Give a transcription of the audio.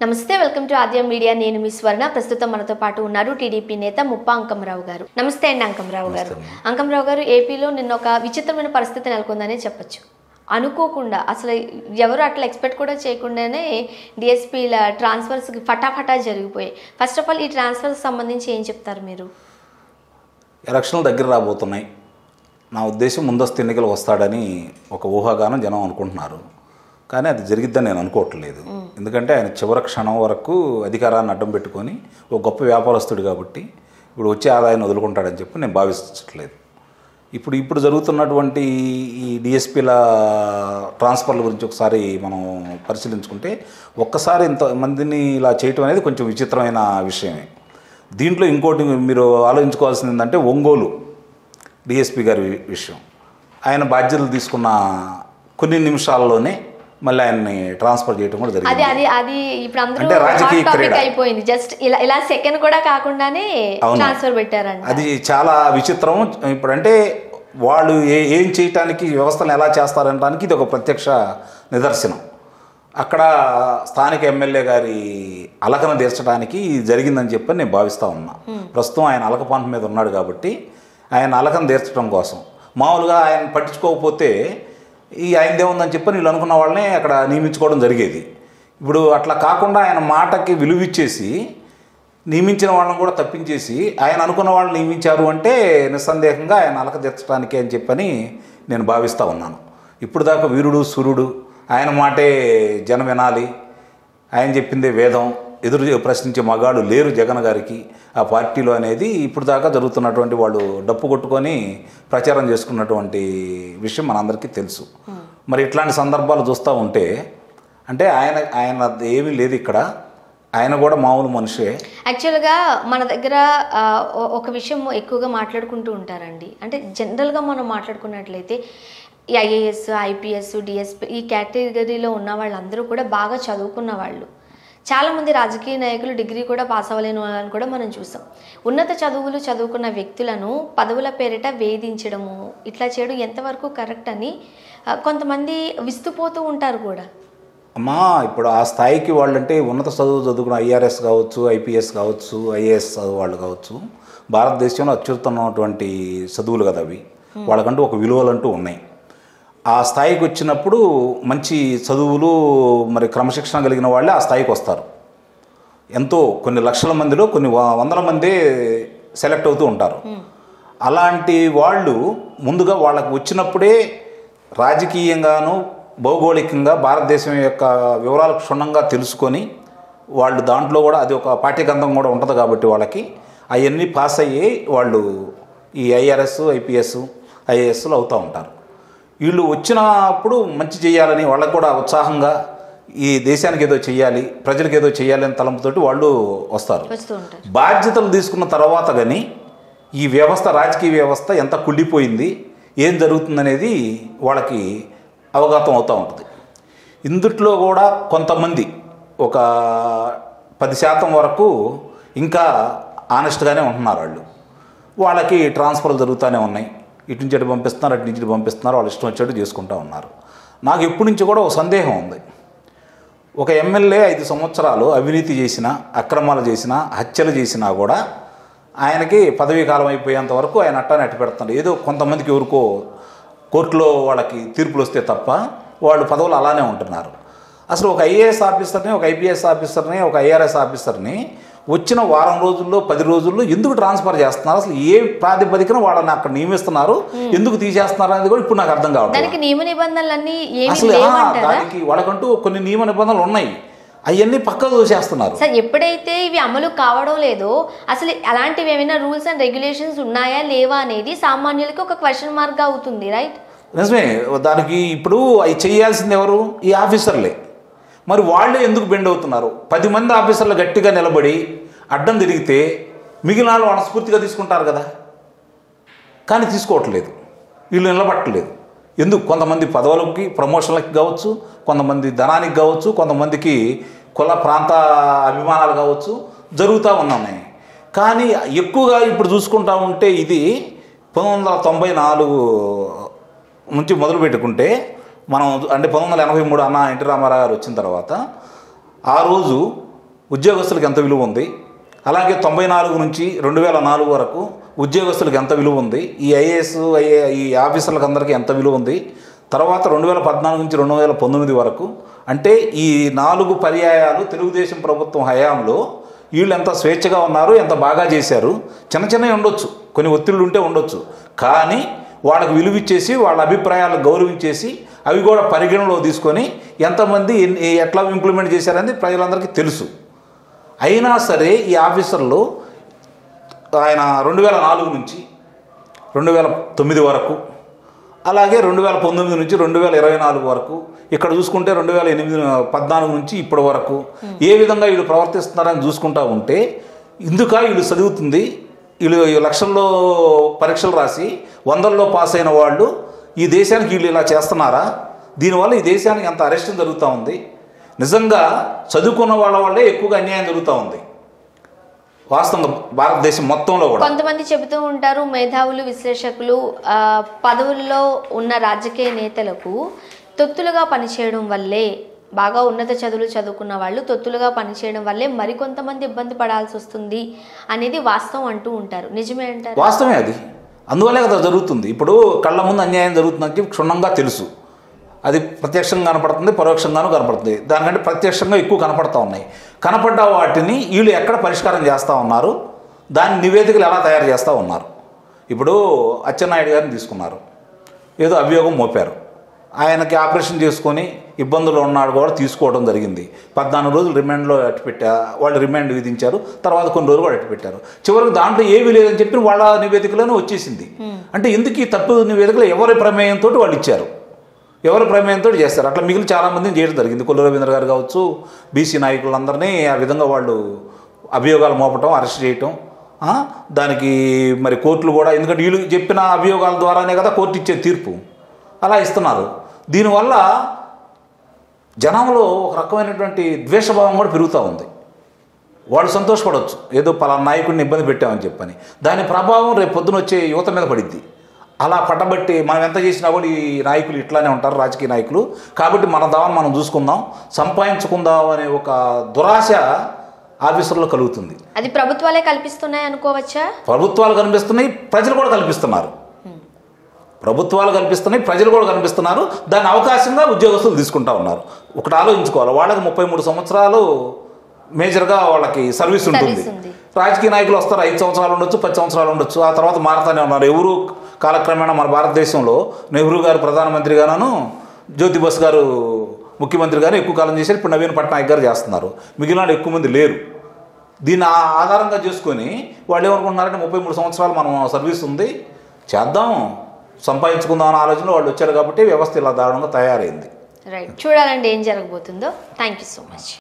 నమస్తే, welcome to Aadyam media. నేను మీ స్వర్ణ. ప్రస్తుతం మనతో పాటు ఉన్నారు టీడీపీ నేత ముప్ప అంకమరావు గారు. నమస్తే అండి అంకమరావు గారు. అంకమరావు గారు, ఏపీలో నిన్న ఒక విచిత్రమైన పరిస్థితి నెలకొందనే చెప్పొచ్చు. అనుకోకుండా, అసలు ఎవరు అట్లా ఎక్స్పెక్ట్ కూడా చేయకుండానే డిఎస్పీల ట్రాన్స్ఫర్స్ ఫటాఫటా జరిగిపోయాయి. ఫస్ట్ ఆఫ్ ఆల్ ఈ ట్రాన్స్ఫర్స్ సంబంధించి ఏం చెప్తారు మీరు? ఎలక్షన్లు దగ్గర రాబోతున్నాయి. నా ఉద్దేశం ముందస్తు ఎన్నికలు వస్తాడని ఒక ఊహాగానం జనం అనుకుంటున్నారు. కానీ అది జరిగిద్దని నేను అనుకోవట్లేదు. ఎందుకంటే ఆయన చివరి క్షణం వరకు అధికారాన్ని అడ్డం పెట్టుకొని ఒక గొప్ప వ్యాపారస్తుడు కాబట్టి ఇప్పుడు వచ్చే ఆదాయాన్ని వదులుకుంటాడని చెప్పి నేను భావించట్లేదు. ఇప్పుడు జరుగుతున్నటువంటి ఈ డిఎస్పీల ట్రాన్స్ఫర్ల గురించి ఒకసారి మనం పరిశీలించుకుంటే, ఒక్కసారి ఇంతమందిని ఇలా చేయటం అనేది కొంచెం విచిత్రమైన విషయమే. దీంట్లో ఇంకోటి మీరు ఆలోచించుకోవాల్సింది ఏంటంటే, ఒంగోలు డిఎస్పీ గారి విషయం. ఆయన బాధ్యతలు తీసుకున్న కొన్ని నిమిషాల్లోనే మళ్ళీ ఆయన్ని ట్రాన్స్ఫర్ చేయడం కూడా జరిగింది. అంటే రాజకీయ క్రీడ అయిపోయింది. జస్ట్ ఇలా సెకండ్ కూడా కాకుండానే ట్రాన్స్ఫర్ పెట్టారండి. అది చాలా విచిత్రం. ఇప్పుడంటే వాళ్ళు ఏం చేయటానికి, వ్యవస్థను ఎలా చేస్తారనడానికి ఇది ఒక ప్రత్యక్ష నిదర్శనం. అక్కడ స్థానిక ఎమ్మెల్యే గారి అలకను తీర్చడానికి జరిగిందని చెప్పి నేను భావిస్తూ ఉన్నా. ప్రస్తుతం ఆయన అలకపాంట మీద ఉన్నాడు కాబట్టి ఆయన అలకను తీర్చడం కోసం, మామూలుగా ఆయన పట్టించుకోకపోతే ఈ ఆయనదేముందని చెప్పి వీళ్ళు అనుకున్న వాళ్ళని అక్కడ నియమించుకోవడం జరిగేది. ఇప్పుడు అట్లా కాకుండా ఆయన మాటకి విలువిచ్చేసి నియమించిన వాళ్ళని కూడా తప్పించేసి ఆయన అనుకున్న వాళ్ళని నియమించారు అంటే నిస్సందేహంగా ఆయన అలక తీర్చడానికే అని చెప్పని నేను భావిస్తూ ఉన్నాను. ఇప్పుడు దాకా వీరుడు సూర్యుడు, ఆయన మాటే జనం వినాలి, ఆయన చెప్పిందే వేదం, ఎదురు ప్రశ్నించే మగాడు లేరు జగన్ గారికి ఆ పార్టీలో అనేది ఇప్పుడు దాకా జరుగుతున్నటువంటి వాళ్ళు డప్పు కొట్టుకొని ప్రచారం చేసుకున్నటువంటి విషయం మనందరికీ తెలుసు. మరి ఇట్లాంటి సందర్భాలు చూస్తూ ఉంటే అంటే ఆయన ఏమీ లేదు ఇక్కడ, ఆయన కూడా మామూలు మనిషే. యాక్చువల్గా మన దగ్గర ఒక విషయం ఎక్కువగా మాట్లాడుకుంటూ ఉంటారండి. అంటే జనరల్గా మనం మాట్లాడుకున్నట్లయితే ఈ ఐఏఎస్, ఐపీఎస్, డిఎస్పీ ఈ కేటగిరీలో ఉన్న వాళ్ళందరూ కూడా బాగా చదువుకున్న వాళ్ళు. చాలామంది రాజకీయ నాయకులు డిగ్రీ కూడా పాస్ అవ్వలేని వాళ్ళని కూడా మనం చూసాం. ఉన్నత చదువులు చదువుకున్న వ్యక్తులను పదవుల పేరిట వేధించడము, ఇట్లా చేయడం ఎంతవరకు కరెక్ట్ అని కొంతమంది విస్తుపోతూ ఉంటారు కూడా. అమ్మా, ఇప్పుడు ఆ స్థాయికి వాళ్ళంటే ఉన్నత చదువు చదువుకున్న ఐఆర్ఎస్ కావచ్చు, ఐపీఎస్ కావచ్చు, ఐఏఎస్ చదువు వాళ్ళు కావచ్చు, భారతదేశంలో అత్యుత్తమైనటువంటి చదువులు కదా అవి. వాళ్ళకంటూ ఒక విలువలంటూ ఉన్నాయి. ఆ స్థాయికి వచ్చినప్పుడు మంచి చదువులు, మరి క్రమశిక్షణ కలిగిన వాళ్ళే ఆ స్థాయికి వస్తారు. ఎంతో కొన్ని లక్షల మందిలో కొన్ని వందల మందే సెలెక్ట్ అవుతూ ఉంటారు. అలాంటి వాళ్ళు ముందుగా వాళ్ళకు వచ్చినప్పుడే రాజకీయంగాను భౌగోళికంగా భారతదేశం యొక్క వివరాలు క్షుణ్ణంగా తెలుసుకొని, వాళ్ళు దాంట్లో కూడా అది ఒక పాఠ్యగ్రంథం కూడా ఉంటుంది కాబట్టి వాళ్ళకి అవన్నీ పాస్ అయ్యి వాళ్ళు ఈ ఐఆర్ఎస్, ఐపీఎస్, ఐఏఎస్లు అవుతూ ఉంటారు. వీళ్ళు వచ్చినప్పుడు మంచి చేయాలని, వాళ్ళకు కూడా ఉత్సాహంగా ఈ దేశానికి ఏదో చేయాలి, ప్రజలకు ఏదో చేయాలి అని తలంపుతోటి వాళ్ళు వస్తారు. బాధ్యతలు తీసుకున్న తర్వాత కానీ ఈ వ్యవస్థ, రాజకీయ వ్యవస్థ ఎంత కుళ్ళిపోయింది, ఏం జరుగుతుందనేది వాళ్ళకి అవగతం అవుతూ ఉంటుంది. ఇందుట్లో కూడా కొంతమంది ఒక 10% వరకు ఇంకా ఆనెస్ట్గానే ఉంటున్నారు. వాళ్ళకి ట్రాన్స్ఫర్లు జరుగుతూనే ఉన్నాయి. ఇటు నుంచి అటు పంపిస్తున్నారు, అటు నుంచి పంపిస్తున్నారు, వాళ్ళు ఇష్టం వచ్చేట్టు చేసుకుంటూ ఉన్నారు. నాకు ఎప్పటి నుంచి కూడా ఒక సందేహం ఉంది. ఒక ఎమ్మెల్యే 5 సంవత్సరాలు అవినీతి చేసినా, అక్రమాలు చేసినా, హత్యలు చేసినా కూడా ఆయనకి పదవీ కాలం అయిపోయేంత వరకు ఆయన అట్టానే అట్టి పెడుతున్నారు. ఏదో కొంతమందికి ఎవరికో కోర్టులో వాళ్ళకి తీర్పులు వస్తే తప్ప వాళ్ళు పదవులు అలానే ఉంటున్నారు. అసలు ఒక ఐఏఎస్ ఆఫీసర్ని, ఒక ఐపీఎస్ ఆఫీసర్ని, ఒక ఐఆర్ఎస్ ఆఫీసర్ని వచ్చిన వారం రోజుల్లో, 10 రోజుల్లో ఎందుకు ట్రాన్స్ఫర్ చేస్తున్నారు? అసలు ఏ ప్రాతిపదికన వాళ్ళని అక్కడ నియమిస్తున్నారు, ఎందుకు తీసేస్తున్నారు అనేది కూడా ఇప్పుడు నాకు అర్థం కావట్లేదు. అసలు దానికి వాళ్ళకంటూ కొన్ని నియమ నిబంధనలు ఉన్నాయి, అవన్నీ పక్కకు చూసేస్తున్నారు. సార్, ఎప్పుడైతే ఇవి అమలు కావడం లేదో అసలు అలాంటివి ఏమైనా రూల్స్ అండ్ రెగ్యులేషన్స్ ఉన్నాయా లేవా అనేది సామాన్యులకి ఒక క్వశ్చన్ మార్క్గా అవుతుంది, రైట్? నిజమే. దానికి ఇప్పుడు అవి చేయాల్సింది ఎవరు? ఈ ఆఫీసర్లే. మరి వాళ్ళే ఎందుకు బెండ్ అవుతున్నారు? 10 మంది ఆఫీసర్లు గట్టిగా నిలబడి అడ్డం తిరిగితే మిగిలిన వాళ్ళు వాళ్ళ స్ఫూర్తిగా తీసుకుంటారు కదా, కానీ తీసుకోవట్లేదు, వీళ్ళు నిలబట్టలేదు. ఎందుకు? కొంతమంది పదవులకి, ప్రమోషన్లకి కావచ్చు, కొంతమంది ధనానికి కావచ్చు, కొంతమందికి కుల ప్రాంత అభిమానాలు కావచ్చు, జరుగుతూ ఉన్నాయి. కానీ ఎక్కువగా ఇప్పుడు చూసుకుంటా ఉంటే ఇది 1994 నుంచి మొదలు పెట్టుకుంటే మనం అంటే 1983 అన్న ఎన్టీ రామారావు గారు వచ్చిన తర్వాత ఆ రోజు ఉద్యోగస్తులకు ఎంత విలువ ఉంది, అలాగే 94 నుంచి 2004 వరకు ఉద్యోగస్తులకు ఎంత విలువ ఉంది, ఈ ఐఏఎస్ ఈ ఆఫీసర్లకు అందరికీ ఎంత విలువ ఉంది, తర్వాత 2014 నుంచి 2019 వరకు, అంటే ఈ 4 పర్యాయాలు తెలుగుదేశం ప్రభుత్వం హయాంలో వీళ్ళు ఎంత స్వేచ్ఛగా ఉన్నారు, ఎంత బాగా చేశారు. చిన్న చిన్నవి ఉండొచ్చు, కొన్ని ఒత్తిళ్ళు ఉంటే ఉండొచ్చు, కానీ వాళ్ళకి విలువ ఇచ్చేసి వాళ్ళ అభిప్రాయాలను గౌరవించేసి అవి కూడా పరిగణలో తీసుకొని ఎంతమంది ఎట్లా ఇంప్లిమెంట్ చేశారని ప్రజలందరికీ తెలుసు. అయినా సరే ఈ ఆఫీసర్లు ఆయన 2004 నుంచి 2009 వరకు, అలాగే 2019 నుంచి 2024 వరకు, ఇక్కడ చూసుకుంటే 2014 నుంచి ఇప్పటి వరకు ఏ విధంగా వీళ్ళు ప్రవర్తిస్తున్నారని చూసుకుంటా ఉంటే ఇందుక వీళ్ళు చదువుతుంది, వీళ్ళు లక్షల్లో పరీక్షలు రాసి 100ల్లో పాస్ అయిన వాళ్ళు ఈ దేశానికి వీళ్ళు ఇలా చేస్తున్నారా? దీనివల్ల ఈ దేశానికి ఎంత అరెస్టం జరుగుతూ ఉంది. నిజంగా చదువుకున్న వాళ్ళ వల్లే ఎక్కువగా అన్యాయం జరుగుతూ ఉంది వాస్తవంగా భారతదేశం మొత్తంలో కూడా. కొంతమంది చెబుతూ ఉంటారు, మేధావులు, విశ్లేషకులు పదవుల్లో ఉన్న రాజకీయ నేతలకు తొత్తులుగా పనిచేయడం వల్లే, బాగా ఉన్నత చదువులు చదువుకున్న వాళ్ళు తొత్తులుగా పనిచేయడం వల్లే మరికొంతమంది ఇబ్బంది పడాల్సి వస్తుంది అనేది వాస్తవం అంటూ ఉంటారు. నిజమే అంటారు? వాస్తవమే అది. అందువల్లే కదా జరుగుతుంది. ఇప్పుడు కళ్ళ ముందు అన్యాయం జరుగుతుందని క్షుణ్ణంగా తెలుసు. అది ప్రత్యక్షంగా కనపడుతుంది, పరోక్షంగానూ కనపడుతుంది. దానికంటే ప్రత్యక్షంగా ఎక్కువ కనపడతా ఉన్నాయి. కనపడ్డ వాటిని వీళ్ళు ఎక్కడ పరిష్కారం చేస్తూ ఉన్నారు, దాని నివేదికలు ఎలా తయారు చేస్తూ ఉన్నారు. ఇప్పుడు అచ్చెన్నాయుడు గారిని తీసుకున్నారు, ఏదో అభియోగం మోపారు. ఆయనకి ఆపరేషన్ చేసుకొని ఇబ్బందులు ఉన్నాడు కూడా తీసుకోవడం జరిగింది. 14 రోజులు రిమాండ్లో వాళ్ళు రిమాండ్ విధించారు. తర్వాత కొన్ని రోజులు కూడా అట్టుపెట్టారు. చివరికి దాంట్లో ఏమీ లేదని చెప్పి వాళ్ళ నివేదికలోనే వచ్చేసింది. అంటే ఎందుకు ఈ తప్పు నివేదికలు ఎవరి ప్రమేయంతో వాళ్ళు ఇచ్చారు, ఎవరి ప్రమేయంతో చేస్తారు. అట్లా మిగిలిన చాలామందిని చేయడం జరిగింది. కొల్లు రవీంద్ర గారు కావచ్చు, బీసీ నాయకులందరినీ ఆ విధంగా వాళ్ళు అభియోగాలు మోపటం, అరెస్ట్ చేయటం. దానికి మరి కోర్టులు కూడా, ఎందుకంటే వీళ్ళు చెప్పిన అభియోగాల ద్వారానే కదా కోర్టు ఇచ్చే తీర్పు, అలా ఇస్తున్నారు. దీనివల్ల జనంలో ఒక రకమైనటువంటి ద్వేషభావం కూడా పెరుగుతూ ఉంది. వాళ్ళు సంతోషపడవచ్చు, ఏదో పలానా నాయకుడిని ఇబ్బంది పెట్టామని చెప్పని. దాని ప్రభావం రేపు పొద్దున వచ్చే యువత మీద పడిద్ది. అలా పట్టబట్టి మనం ఎంత చేసినా కూడా ఈ నాయకులు ఇట్లానే ఉంటారు, రాజకీయ నాయకులు. కాబట్టి మన దావని మనం చూసుకుందాం, సంపాదించుకుందాం అనే ఒక దురాశ ఆఫీసర్లో కలుగుతుంది. అది ప్రభుత్వాలే కల్పిస్తున్నాయి అనుకోవచ్చా? ప్రభుత్వాలు కనిపిస్తున్నాయి, ప్రజలు కూడా కల్పిస్తున్నారు. ప్రభుత్వాలు కల్పిస్తున్నాయి, ప్రజలు కూడా కనిపిస్తున్నారు. దాన్ని అవకాశంగా ఉద్యోగస్తులు తీసుకుంటా ఉన్నారు. ఒకటి ఆలోచించుకోవాలి, వాళ్ళకి 33 సంవత్సరాలు మేజర్గా వాళ్ళకి సర్వీస్ ఉంటుంది. రాజకీయ నాయకులు వస్తారు, 5 సంవత్సరాలు ఉండొచ్చు, 10 సంవత్సరాలు ఉండొచ్చు, ఆ తర్వాత మారుతానే ఉన్నారు. ఎవరు కాలక్రమేణా మన భారతదేశంలో నెహ్రూ గారు ప్రధానమంత్రిగాను, జ్యోతి బసు గారు ముఖ్యమంత్రిగాను ఎక్కువ కాలం చేశారు. ఇప్పుడు నవీన్ పట్నాయక్ గారు చేస్తున్నారు. మిగిలిన ఎక్కువ మంది లేరు. దీన్ని ఆధారంగా చేసుకొని వాళ్ళు ఏమనుకుంటున్నారంటే 33 సంవత్సరాలు మనం సర్వీస్ ఉంది, చేద్దాం, సంపాదించుకుందాం అనే ఆలోచనలో వాళ్ళు వచ్చారు. కాబట్టి వ్యవస్థ ఇలా దారుణంగా తయారైంది. రైట్, చూడాలండి ఏం జరగబోతుందో. Thank you so much.